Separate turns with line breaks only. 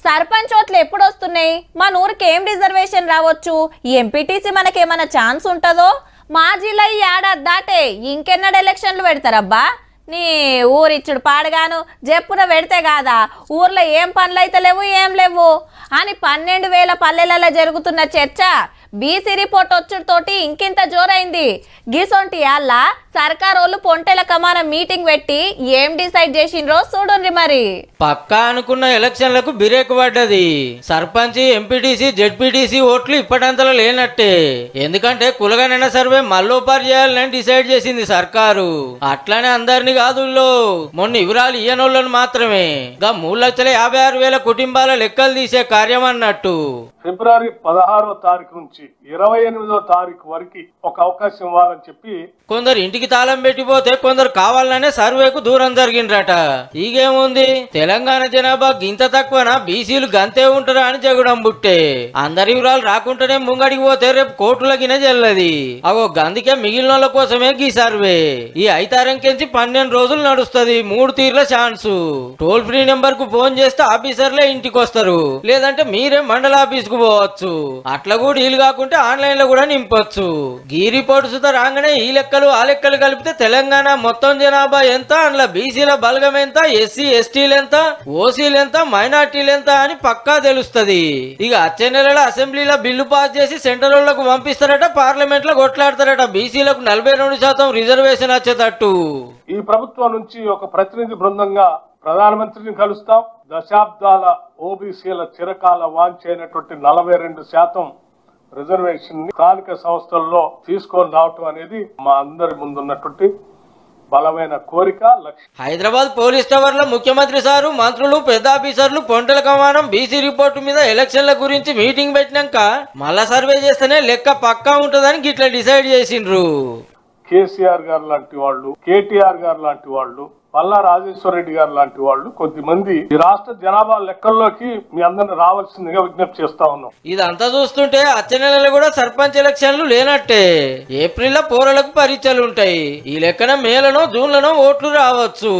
సర్పంచ్ ఓట్లు ఎప్పుడు వస్తున్నాయి? మన ఊరికి ఏం రిజర్వేషన్ రావచ్చు? ఎంపీటీసీ మనకేమైనా ఛాన్స్ ఉంటుందో? మా జిల్లా ఈ ఏడాది దాటే ఇంకెన్నడు ఎలక్షన్లు పెడతారబ్బా? నీ ఊరిచ్చుడు పాడగాను చెప్పున పెడితే కాదా ఊర్లో ఏం పనులు అయితే లేవు ఏం లేవు అని 12,000 పల్లెలలో జరుగుతున్న చర్చ బీసీ రిపోర్ట్ వచ్చుడుతోటి ఇంకింత జోరైంది. గిసొంటి యాళ్ళ సర్కారోళ్ళు పొంటెల కమాన మీటింగ్ పెట్టి ఏం డిసైడ్ చేసిండ్రో చూడండి. మరి
పక్కా అనుకున్న ఎలక్షన్లకు బిరేక్ పడ్డది. సర్పంచ్, ఎంపీటీసీ, జెడ్పీటీసీ ఓట్లు ఇప్పటంతలో లేనట్టే. ఎందుకంటే కులగణన సర్వే మల్లోపారు చేయాలని డిసైడ్ చేసింది సర్కారు. అట్లానే అందరినీ కాదు, మొన్న వివరాలు ఇయ్యనోళ్ళను మాత్రమే. 3,56,000 కుటుంబాల లెక్కలు తీసే కార్యం అన్నట్టు.
ఫిబ్రవరి 16వ తారీఖు నుంచి 28వ తారీఖు వరకు ఒక అవకాశం ఇవ్వాలని చెప్పి
కొందరు ఇంటికి తాళం పెట్టిపోతే కొందరు కావాలనే సర్వేకు దూరం జరిగిండ్రట. ఈగేముంది, తెలంగాణ జనాభా గింత తక్కువనా, బీసీలు గంతే ఉంటారా అని జగడం బుట్టే. అందరి వివరాలు రాకుండానే ముంగడికి పోతే రేపు కోర్టుల గిన చెల్లది. అగో గందుకే మిగిలిన కోసమే గీ సర్వే. ఈ 5 తారీఖు 12 రోజులు నడుస్తుంది. 3 తీర్ల ఛాన్సు. టోల్ ఫ్రీ నెంబర్ కు ఫోన్ చేస్తే ఆఫీసర్లే ఇంటికి వస్తారు, లేదంటే మీరే మండల ఆఫీస్ కు పోవచ్చు. అట్లా కూడా వీలు కాకుంటే ఆన్లైన్ లో కూడా నింపొచ్చు. గీ రిపోర్ట్ సుత రాగానే ఈ లెక్కలు ఆ లెక్కలు కలిపితే తెలంగాణ మొత్తం జనాభా ఎంత, అందులో బీసీల బలగం ఎంత, ఎస్సీ ఎస్టీలు ఎంత, ఓసీలు ఎంత, మైనార్టీలు ఎంత అని పక్కా తెలుస్తుంది. ఇక వచ్చే నెలలో అసెంబ్లీలో బిల్లు పాస్ చేసి సెంట్రల్ పంపిస్తారట, పార్లమెంట్ లో కొట్లాడతారట బీసీలకు 42% రిజర్వేషన్ వచ్చేటట్టు.
ఈ ప్రభుత్వం నుంచి ఒక ప్రతినిధి బృందంగా ప్రధానమంత్రిని కలుస్తాం. దశాబ్దాల ఓబీసీల చిరకాల వాంఛైనటువంటి 42% రిజర్వేషన్ స్థానిక సంస్థల్లో తీసుకొని రావటం అనేది మా అందరి ముందున్నటువంటి బలమైన కోరిక, లక్ష్యం.
హైదరాబాద్ పోలీస్ టవర్ లో ముఖ్యమంత్రి సారు, మంత్రులు, పెద్ద ఆఫీసర్లు పొంటల కమానం బీసీ రిపోర్టు మీద ఎలక్షన్ల గురించి మీటింగ్ పెట్టినాక మళ్ళా సర్వే చేస్తేనే లెక్క పక్కా ఉంటుందని గిట్లా డిసైడ్ చేసిండ్రు.
కేసీఆర్ గారు లాంటి వాళ్ళు, కేటీఆర్ గారు లాంటి వాళ్ళు, పల్లా రాజేశ్వర రెడ్డి గారు లాంటి వాళ్ళు కొద్దిమంది ఈ రాష్ట్ర జనాభా లెక్కల్లోకి మీ అందరిని రావాల్సిందిగా విజ్ఞప్తి చేస్తా ఉన్నాం.
ఇదంతా చూస్తుంటే వచ్చే నెలలో కూడా సర్పంచ్ ఎలక్షన్లు లేనట్టే. ఏప్రిల్ లో పోరలకు పరీక్షలు ఉంటాయి. ఈ లెక్కన మేలనో జూన్లనో ఓట్లు రావచ్చు.